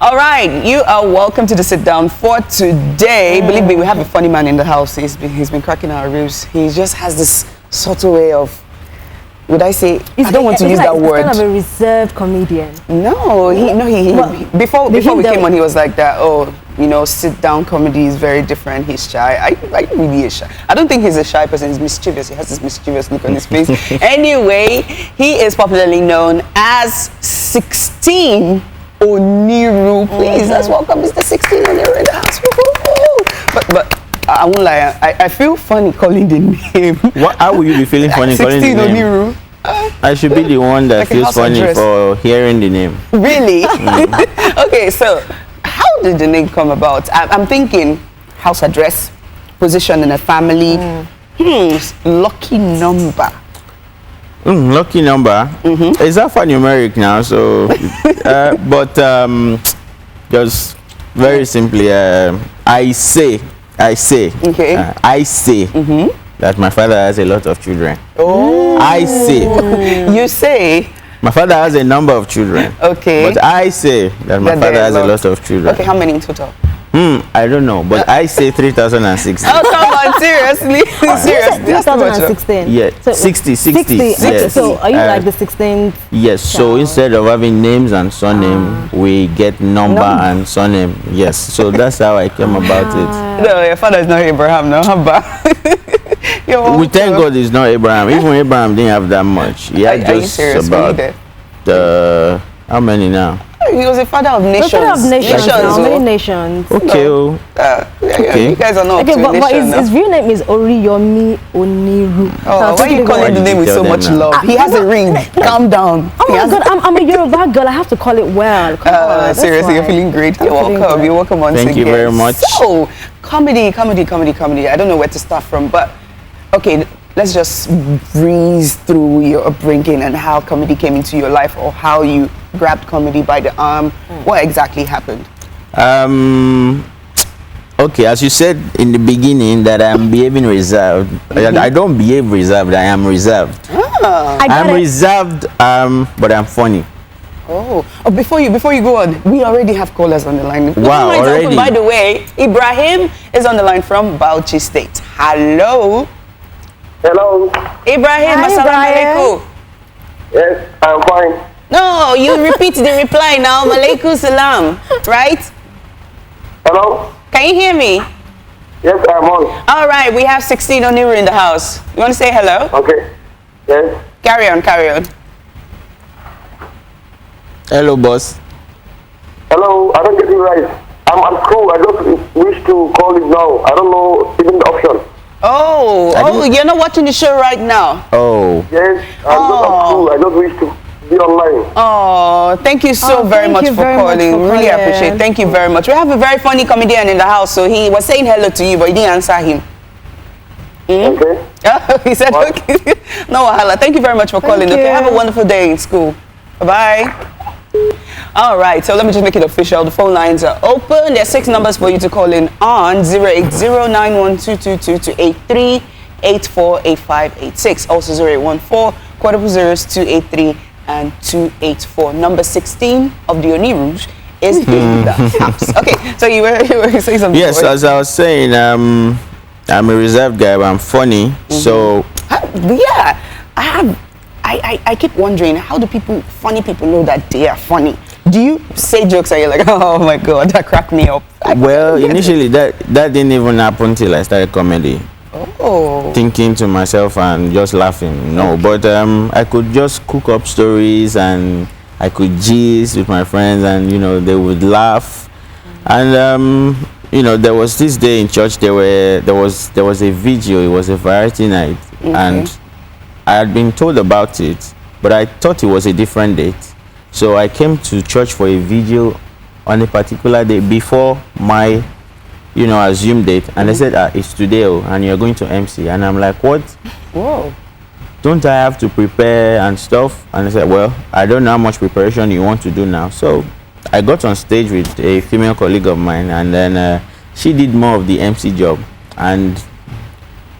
All right, you are welcome to the sit down for today. Believe me, we have a funny man in the house. He's been cracking our ribs. He just has this subtle way of, would I say, I don't want to use that word. He's kind of a reserved comedian. No, before we came on, he was like that. Oh, you know, sit down comedy is very different. He's shy. I really is shy. I don't think he's a shy person. He's mischievous. He has this mischievous look on his face. Anyway, he is popularly known as 16 Oniru. Please, let's welcome Mr. 16 Oniru in the house. But I won't lie. I feel funny calling the name. How will you be feeling funny calling the name? 16 Oniru. I should be the one that like feels funny for hearing the name. Really? Okay, so how did the name come about? I'm thinking house address, position in a family. Lucky number. Lucky number. It's alphanumeric now, so but just very simply, I say Okay. I say that my father has a lot of children. Oh. I say. You say. My father has a number of children. Okay. But I say that my father has a lot of children. Okay, how many in total? I don't know, but I say 3,016. Oh, come on, seriously? Seriously? 2016. Yeah, So 60. Yes. So are you like the 16th? Yes, so instead of having names and surname, we get number and surname. Yes, so that's how I came about it. No, your father is not Abraham, no? How about? We thank God it's not Abraham. Even Abraham didn't have that much. He had just about how many now? He was a father of nations. Father of nations. Many nations. Okay. Okay. You guys are not. Okay, but his real name is Oriyomi Oniru. Oh, why are you calling the name with so much love? He has a ring. Calm down. Oh my God, I'm a Yoruba girl. I have to call it well. Seriously, you're feeling great. You're welcome. You're welcome once again. Thank you very much. So, comedy. I don't know where to start from, but okay, let's just breeze through your upbringing and how comedy came into your life, or how you grabbed comedy by the arm. What exactly happened? Okay, as you said in the beginning that I'm behaving reserved. I don't behave reserved. I am reserved. I'm reserved, but I'm funny. Oh, before you go on, we already have callers on the line. Wow, already. Open, by the way, Ibrahim is on the line from Bauchi State. Hello. Hello. Ibrahim, assalamu alaikum. Yes, I'm fine. No, you repeat the reply now. Malaikum salam, right? Hello. Can you hear me? Yes, I'm on. All right, we have 16 Oniru in the house. You want to say hello? Okay. Yes. Carry on. Hello, boss. Hello. I don't get you right. I'm at school. I just wish to call it now. I don't know even the option. Oh, you're not watching the show right now? Oh. Yes, I'm just at school. I just wish to be online. Oh, thank you so very much for calling. Really appreciate it. Thank you very much. We have a very funny comedian in the house, so he was saying hello to you, but you didn't answer him. Okay. He said, okay. No wahala. Thank you very much for calling. Okay, have a wonderful day in school. Bye-bye. All right, so let me just make it official. The phone lines are open. There are 6 numbers for you to call in on: 08091222283, 848586, also 0814-400-283 and 284. Number 16 of the Oniru is in the house. Okay, so you were saying something. Yes, as I was saying, I'm a reserved guy, but I'm funny. So yeah, I keep wondering, how do funny people know that they are funny? Do you say jokes and you're like, oh my God, that cracked me up? Well, initially that didn't even happen till I started comedy. Oh. Thinking to myself and just laughing. No, but I could just cook up stories and I could gist with my friends, and they would laugh. And there was this day in church. There was a video. It was a variety night, and I had been told about it, but I thought it was a different date. So I came to church for a video on a particular day before my, assumed date, and they said, it's today, and you're going to MC. And I'm like, what? Whoa. Don't I have to prepare and stuff? And they said, well, I don't know how much preparation you want to do now. So I got on stage with a female colleague of mine, and then she did more of the MC job, and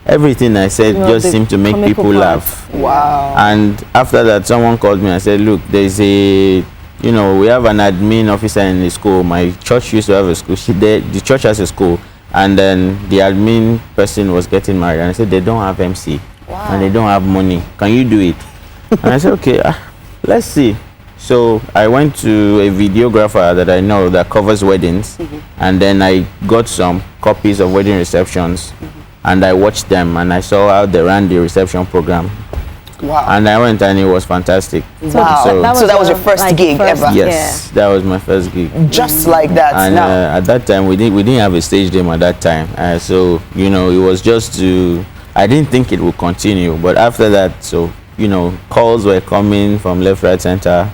everything I said just seemed to make people laugh. Wow. And after that, someone called me and said, look, there's a you know, we have an admin officer in the school. My church used to have a school. The church has a school, and then the admin person was getting married, and I said they don't have MC, and they don't have money. Can you do it? And I said, okay, let's see. So I went to a videographer that I know that covers weddings, and then I got some copies of wedding receptions, and I watched them, and I saw how they ran the reception program. Wow. And I went, and it was fantastic. Wow. So that was your first gig ever? Yes, that was my first gig. Just like that. And at that time, we didn't have a stage name at that time. So, you know, it was just to, I didn't think it would continue. But after that, so, you know, calls were coming from left, right, center.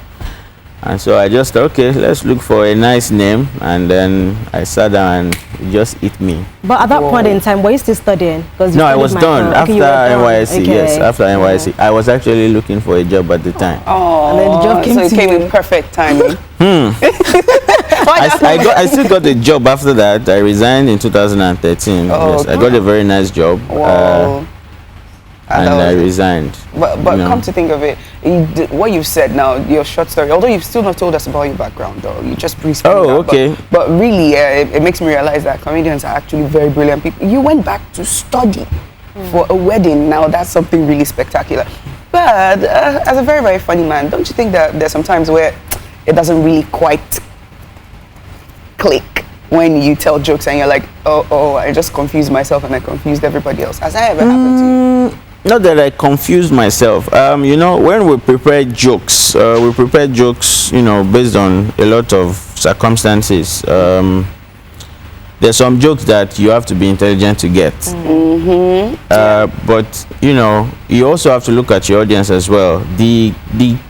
And so I just thought, okay, let's look for a nice name. And then I sat down and it just hit me. But at that point in time, were you still studying? No, I was done after NYSC. Okay. Yes, after NYSC. I was actually looking for a job at the time. Oh, and then the job came so it to came you. in perfect timing. I still got a job after that. I resigned in 2013. Yes, I got a very nice job. Wow. And I resigned. But come to think of it, what you've said now, your short story, although you've still not told us about your background, though, you just briefly. Oh, okay. But really, it makes me realize that comedians are actually very brilliant people. You went back to study for a wedding. Now that's something really spectacular. But as a very, very funny man, don't you think that there's some times where it doesn't really quite click when you tell jokes and you're like, oh, I just confused myself and I confused everybody else? Has that ever happened to you? Not that I confused myself. You know, when we prepare jokes, you know, based on a lot of circumstances. There's some jokes that you have to be intelligent to get. But, you know, you also have to look at your audience as well. The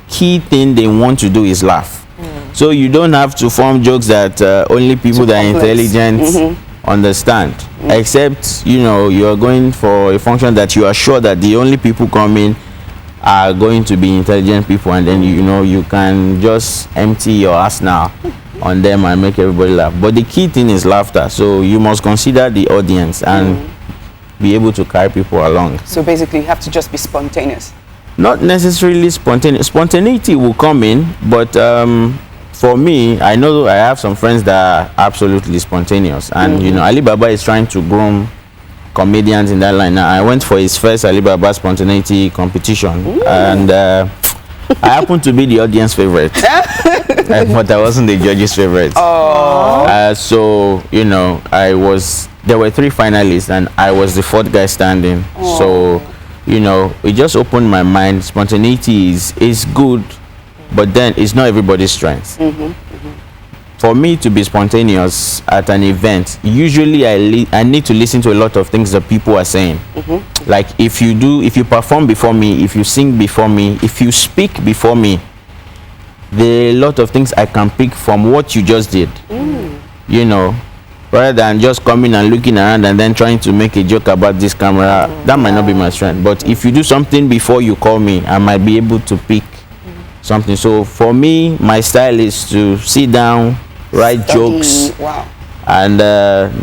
key thing they want to do is laugh. So you don't have to form jokes that only people that are intelligent understand, except, you know, you're going for a function that you are sure that the only people coming are going to be intelligent people, and then, you know, you can just empty your ass now on them and make everybody laugh. But the key thing is laughter, so you must consider the audience and be able to carry people along. So basically you have to just be spontaneous. Not necessarily spontaneous. Spontaneity will come in, but for me, I know I have some friends that are absolutely spontaneous, and you know, Alibaba is trying to groom comedians in that line. Now, I went for his first Alibaba spontaneity competition, and I happened to be the audience favorite, but I wasn't the judge's favorite. So, you know, there were 3 finalists, and I was the 4th guy standing. So, you know, it just opened my mind. Spontaneity is good, but then it's not everybody's strength. For me to be spontaneous at an event, usually I need to listen to a lot of things that people are saying. Like if you perform before me, if you sing before me, if you speak before me, there are a lot of things I can pick from what you just did. You know, rather than just coming and looking around and then trying to make a joke about this camera, that might not be my strength. But if you do something before you call me, I might be able to pick something. So for me, my style is to sit down, write jokes, and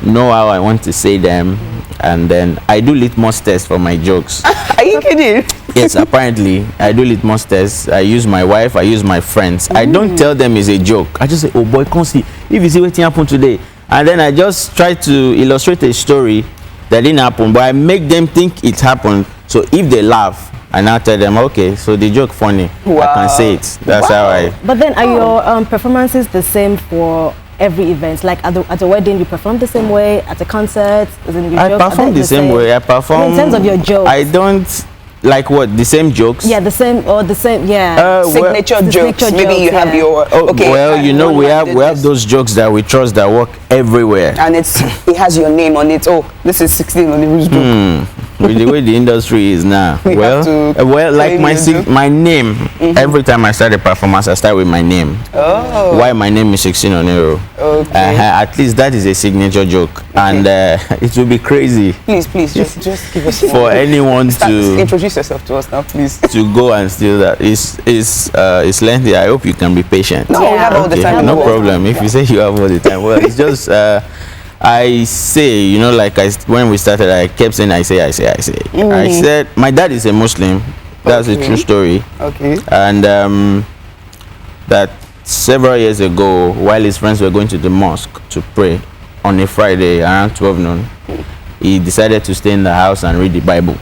know how I want to say them, and then I do litmus tests for my jokes. Are you kidding? Yes, apparently I do litmus tests. I use my wife, I use my friends. I don't tell them it's a joke. I just say, oh boy, come see if you see what happened today, and then I just try to illustrate a story that didn't happen, but I make them think it happened. So if they laugh, and I tell them, okay, so the joke funny. I can say it. That's how I. But then are your performances the same for every event? Like at a wedding, you perform the same way. At a concert, I perform the same way. I perform. In terms of your jokes, I don't like what the same jokes. Yeah, the same signature jokes. Maybe you have your. Okay. Well, you know, we have those jokes that we trust that work everywhere. And it has your name on it. Oh, this is 16 Oniru's joke. With the way the industry is now, like my name. Every time I start a performance, I start with my name. Why my name is 16 Oniru? At least that is a signature joke, and it will be crazy. Please, just give us for anyone to introduce yourself to us now, please. To go and steal that it's lengthy. I hope you can be patient. No, we have all the time. No problem. If you say you have all the time, well, it's just. I say, you know, like when we started, I kept saying, I say. I said, my dad is a Muslim. That's a true story. Okay. And that several years ago, while his friends were going to the mosque to pray on a Friday around 12 noon, he decided to stay in the house and read the Bible.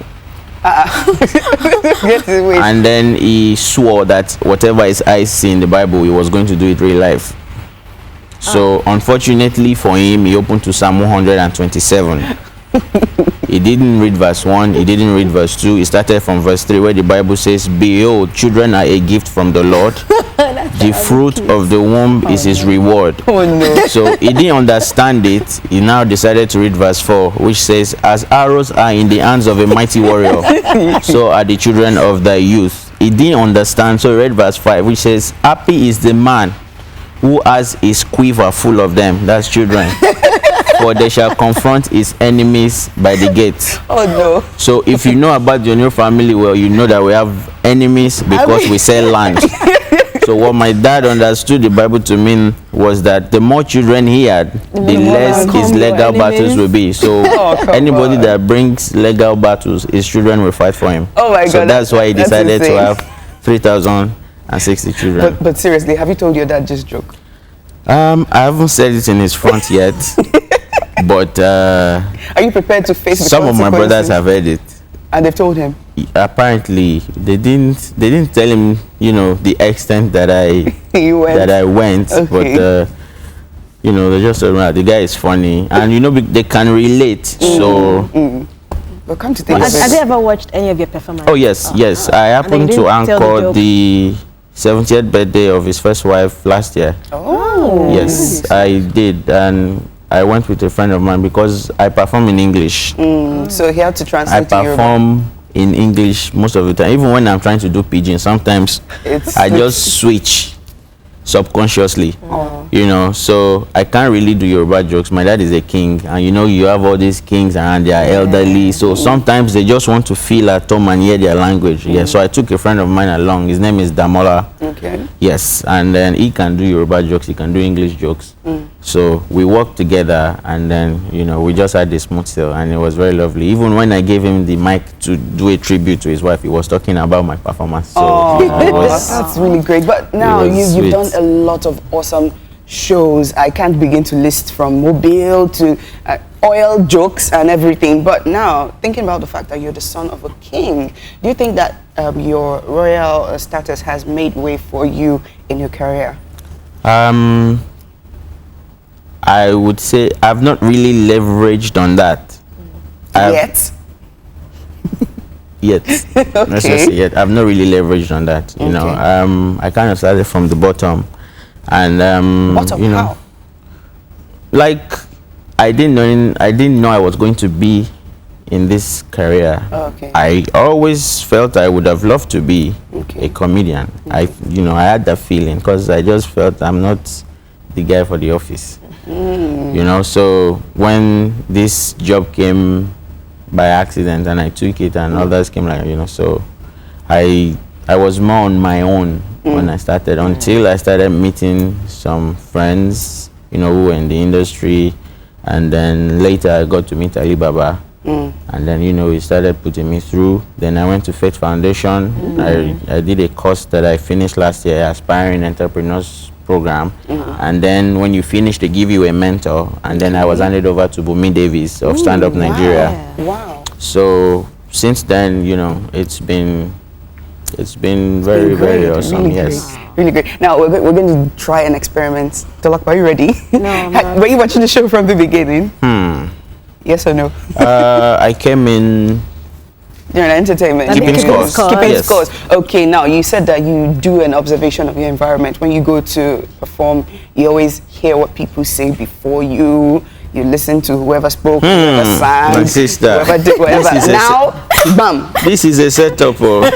And then he swore that whatever his eyes see in the Bible, he was going to do it real life. So unfortunately for him, he opened to Psalm 127. He didn't read verse 1, he didn't read verse 2. He started from verse 3, where the Bible says, "Behold, children are a gift from the Lord. The fruit of the womb is his reward." Oh no. So he didn't understand it. He now decided to read verse 4, which says, "As arrows are in the hands of a mighty warrior, so are the children of thy youth." He didn't understand, so he read verse 5, which says, "Happy is the man who has his quiver full of them," that's children, "for they shall confront his enemies by the gates." Oh no. So if you know about your new family, well, you know that we have enemies because we sell land. So what my dad understood the Bible to mean was that the more children he had, the less his legal battles will be. So anybody that brings legal battles, his children will fight for him. Oh my God. So that's why he decided to insane. have 3,060 children. But seriously, have you told your dad this joke? I haven't said it in his front yet, but Are you prepared to face the some of my brothers consequences? have heard it. And they've told him. Apparently, they didn't tell him, the extent that I went, Okay. but they just told me the guy is funny, and they can relate. So. But come to think Well, of it. have you ever watched any of your performances? Oh yes. I happened didn't to tell the anchor joke? the 70th birthday of his first wife last year. Oh. Yes, I did, and I went with a friend of mine because I perform in English. So he had to I translate to Yoruba. perform in English most of the time. Even when I'm trying to do pidgin, sometimes I just switch subconsciously. So I can't really do Yoruba jokes. My dad is a king, and you have all these kings around, they are elderly, so sometimes they just want to feel at home and hear their language. So I took a friend of mine along. His name is Damola. Okay. Yes, and then he can do Yoruba jokes, he can do English jokes. So we worked together, and then we just had this smooth sail, and it was very lovely. Even when I gave him the mic to do a tribute to his wife, he was talking about my performance. So it was, That's really great. But now was you've sweet. done a lot of awesome shows. I can't begin to list, from Mobile to oil jokes and everything. But now, thinking about the fact that you're the son of a king, do you think that your royal status has made way for you in your career? I would say I've not really leveraged on that. Yet? Yet. Let's just say yet. I've not really leveraged on that. I kind of started from the bottom, and Bottom, how? like I didn't know I was going to be in this career. Okay. I always felt I would have loved to be Okay. a comedian. I had that feeling because I just felt I'm not the guy for the office. So when this job came by accident and I took it, and others came so I was more on my own when I started, until I started meeting some friends who were in the industry, and then later I got to meet Alibaba, and then he started putting me through. Then I went to Faith Foundation. I did a course that I finished last year, Aspiring Entrepreneurs Program, and then when you finish they give you a mentor, and then I was handed over to Bumi Davis of Stand Up Nigeria. Wow. So since then, it's been very, very awesome. Really Yes. great. Really great. Now we're going to try an experiment. Tolakwa, are you ready? No, I'm not. Were you watching the show from the beginning? Yes or no? I came in You're in entertainment. Keeping scores. Keeping Yes. scores. Okay, now you said that you do an observation of your environment. When you go to perform, you always hear what people say before you. You listen to whoever spoke, whoever sang, my sister. whoever did whatever. This is a Now, bam. This is a setup. Let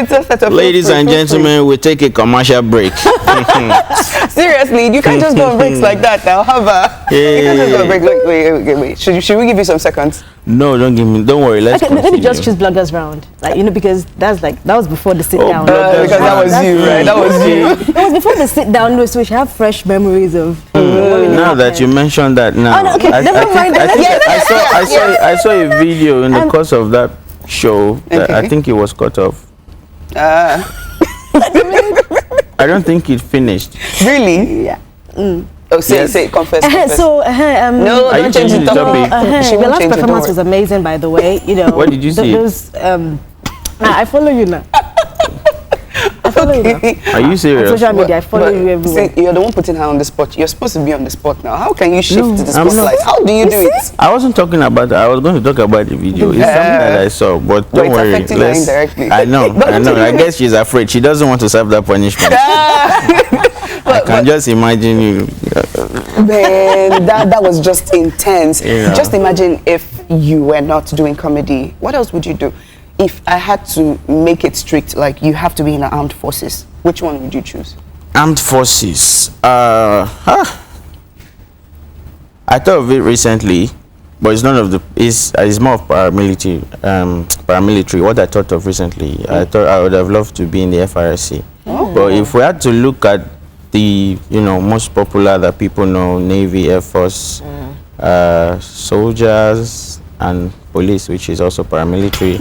me just set up. Ladies and gentlemen, we take a commercial break. Seriously, you can't just go on breaks like that now, have a? You can't just go on break. Wait. Should we give you some seconds? No, don't worry. Let's Okay, let me just continue. choose bloggers round, because that was before the sit down. bloggers Because that was you, right? That was you. It was before the sit down, so we should have fresh memories of. Now that you mentioned that, now Oh, no, okay, never mind. I saw a video in the course of that show that I Okay. think it was cut off. I don't think it finished. Really? Yeah. Oh, say, confess. So, no, Are you don't change changing the the topic. topic? She the won't last change it, don't performance worry. was amazing, by the way. You know. What did you see? Those, I follow you now. I follow you now. Okay. Are you On serious? social media, I follow But you everywhere. see, you're the one putting her on the spot. You're supposed to be on the spot now. How can you shift No, to the I'm not. spotlight? How do you do it? I wasn't talking about that. I was going to talk about the video. It's something that I saw, but But don't it's worry. affecting her indirectly. I know, But I know. I guess she's afraid. She doesn't want to serve that punishment. I can just imagine you. Man, that was just intense. Yeah. Just imagine if you were not doing comedy. What else would you do? If I had to make it strict, like you have to be in the armed forces, which one would you choose? Armed forces. I thought of it recently, but it's none of the. It's more of paramilitary. Paramilitary. What I thought of recently, I thought I would have loved to be in the FRSC. Oh. But if we had to look at the most popular that people know, Navy, Air Force, soldiers, and police, which is also paramilitary,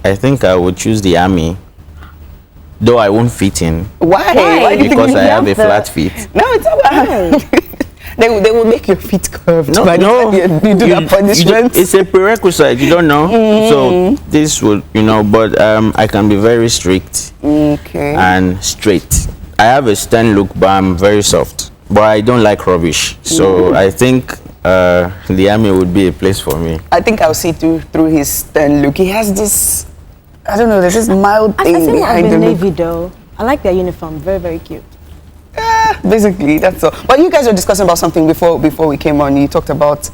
I think I would choose the army. Though I won't fit in. Why? Why do you think Because you I have a the- flat feet. No, it's not. They will make your feet curved. No, by the no. time you do that punishment. It's a prerequisite. You don't know. So this would, but I can be very strict Okay. and straight. I have a stern look, but I'm very soft. But I don't like rubbish. So I think the army would be a place for me. I think I'll see through his stern look. He has this, I don't know, there's this mild I thing think I'll behind be the look. Navy though. I like their uniform. Very, very cute. Basically, that's all. But you guys were discussing about something before we came on. You talked about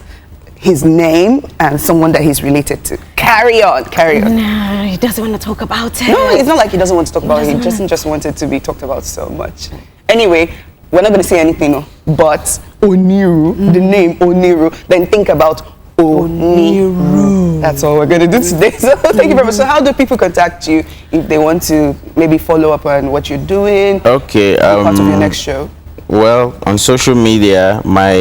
his name and someone that he's related to. Carry on. No, he doesn't want to talk about it. No, it's not like he doesn't want to talk about it. He just wanted to be talked about so much. Anyway, we're not going to say anything, no, but Oniru, the name Oniru, then think about Oniru. That's all we're going to do today. So thank you very much. So how do people contact you if they want to maybe follow up on what you're doing? Okay. Be part of your next show. Well, on social media, my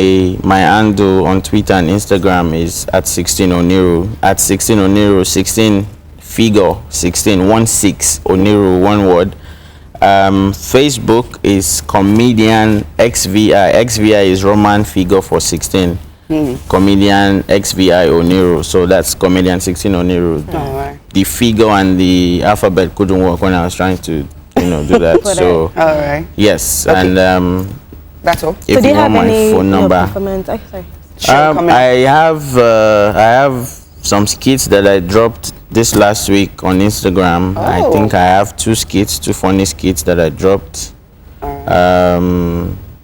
handle on Twitter and Instagram is @16Oniru, @16Oniru, 16 figure, 16 Oniru, one word. Facebook is comedian XVI. XVI is Roman figure for 16. Comedian XVI Oniru. So that's comedian 16 Oniru. All right. The figure and the alphabet couldn't work when I was trying to, do that. So All right. yes, Okay. and That's all. if So do you you have want my any phone number. performance? Sorry. Sure, come in. I have some skits that I dropped this last week on Instagram. I Oh. think I have two funny skits that I dropped.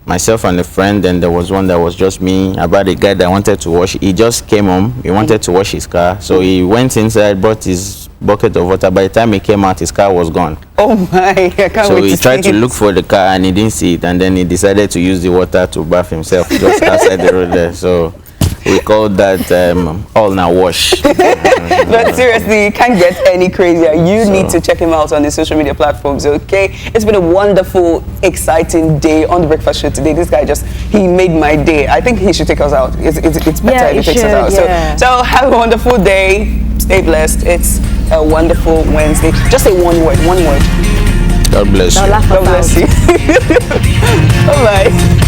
Myself and a friend, and there was one that was just me about a guy that wanted to wash. He just came home. He wanted to wash his car, so he went inside, brought his bucket of water. By the time he came out, his car was gone. Oh my, I can't So wait he to tried see to it. look for the car and he didn't see it, and then he decided to use the water to bath himself just outside the road there. So we called that all now wash. But seriously, you can't get any crazier. You So- need to check him out on his social media platforms, okay? It's been a wonderful, exciting day on the breakfast show today. This guy he made my day. I think he should take us out. It's better Yeah, if he he takes us should, out. yeah. So have a wonderful day. Stay blessed. It's a wonderful Wednesday. Just say one word. God bless Now you. laugh God about bless you. Bye-bye.